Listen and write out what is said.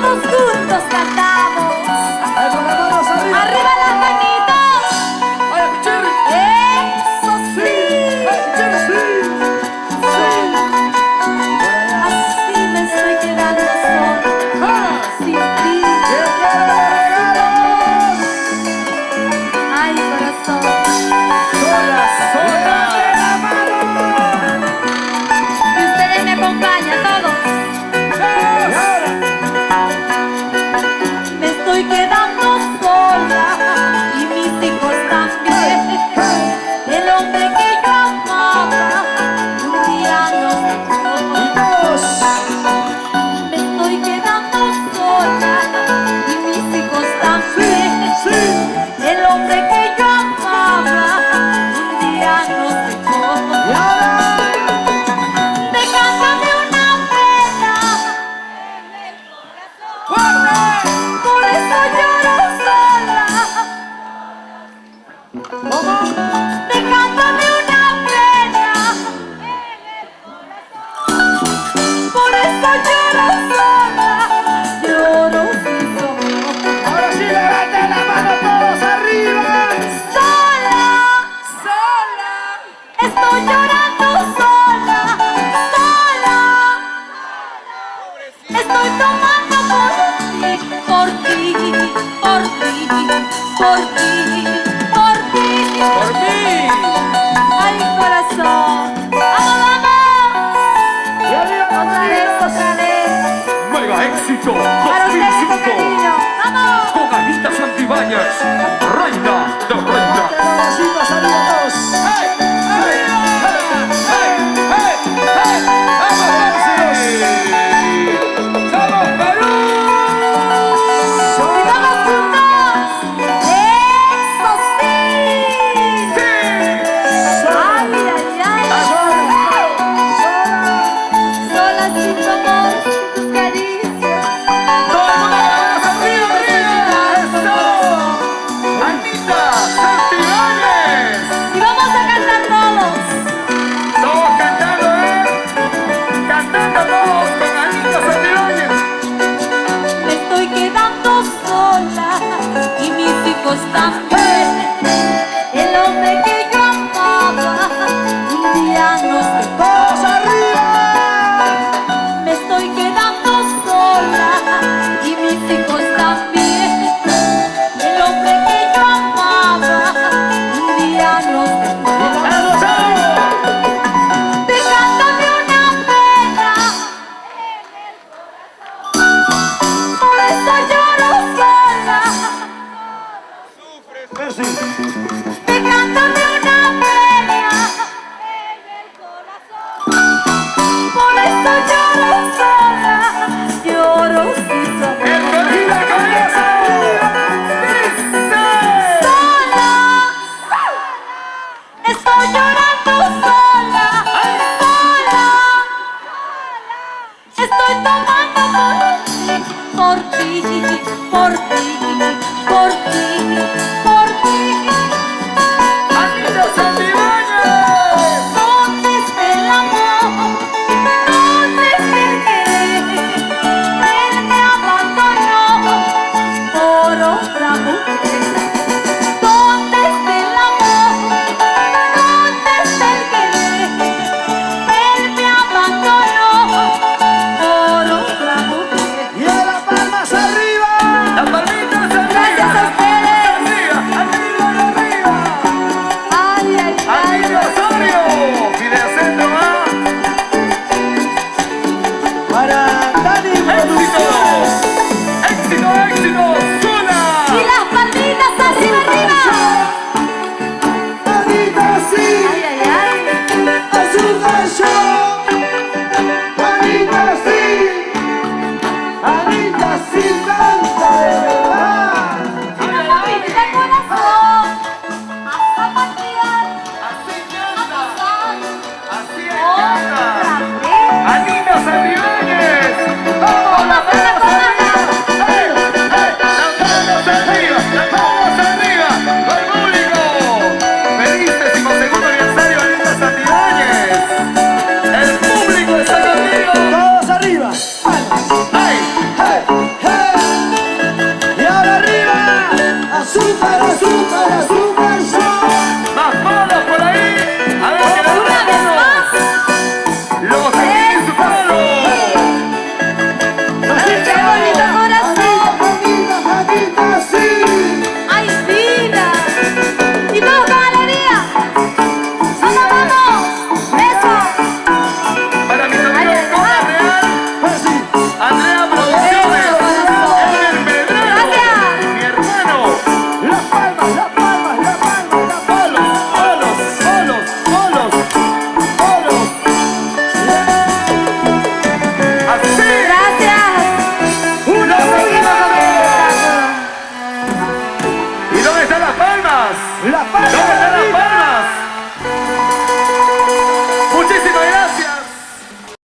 todos juntos cantamos. Ay, con las manos arriba. Arriba las manitos. Ay, Pichirri. Eso sí. Ay, Pichirri, sí. Así me estoy quedando sola, sin ti. ¿Quién quiere regalos? Ay, corazón. Sola, sola. ¡Levante la mano! Y ustedes me acompañan todos. Y ahora. Me estoy quedando sola y mis hijos también. El hombre que yo amaba un día nos dejó. Todos. Me estoy quedando sola y mis hijos también. Sí. El hombre que yo amaba un día nos dejó. Y ahora. Dejándome una pena en el corazón. ¡Fuerte! Por eso lloro sola. ¿Cómo? Dejándome una pena en el corazón. Por eso lloro sola. Lloro sin solo. Ahora sí, levanten la mano todos arriba. Sola. Sola. Estoy llorando sola. Sola. Estoy tomando por ti, por ti, por ti, por ti, por ti. Por mí. Ay, corazón. ¡Vamos, vamos! Y arriba la Otra vez, manito. otra vez. Mega éxito Para ustedes con 2005 cariño. ¡Vamos! con Anita Santibáñez, reina de reina. Mamacitos arriba todos. ¡Hey! ¡Hey! ¡Hey! ¡Hey! ¡Hey! ¡Vamos, Maxi! ¡Somos Perú! ¡Y vamos juntos! ¡Eso sí! ¡Sí! ¡Ay, ay, ay! Sola sin tu amor, sin tus caricias. ¡Todo el mundo con las manos arriba, arriba! ¡Eso! ¡Anita Santibáñez! Y vamos a cantar todos. Todos cantando, cantando todos con Anita Santibáñez. Me estoy quedando sola y mis hijos también. El hombre que yo amaba un día nos dejó. Todos arriba. Me estoy quedando sola y mis hijos también. El hombre que yo amaba un día nos dejó. Dejándome una pena en el corazón. Por eso lloro sola. Dejándome una pena en el corazón. Por eso lloro sola. Lloro sin saber. ¡El gorila con eso! ¡Dice! Sola. Estoy llorando sola. Sola. Estoy tomando por ti, por ti, por ti.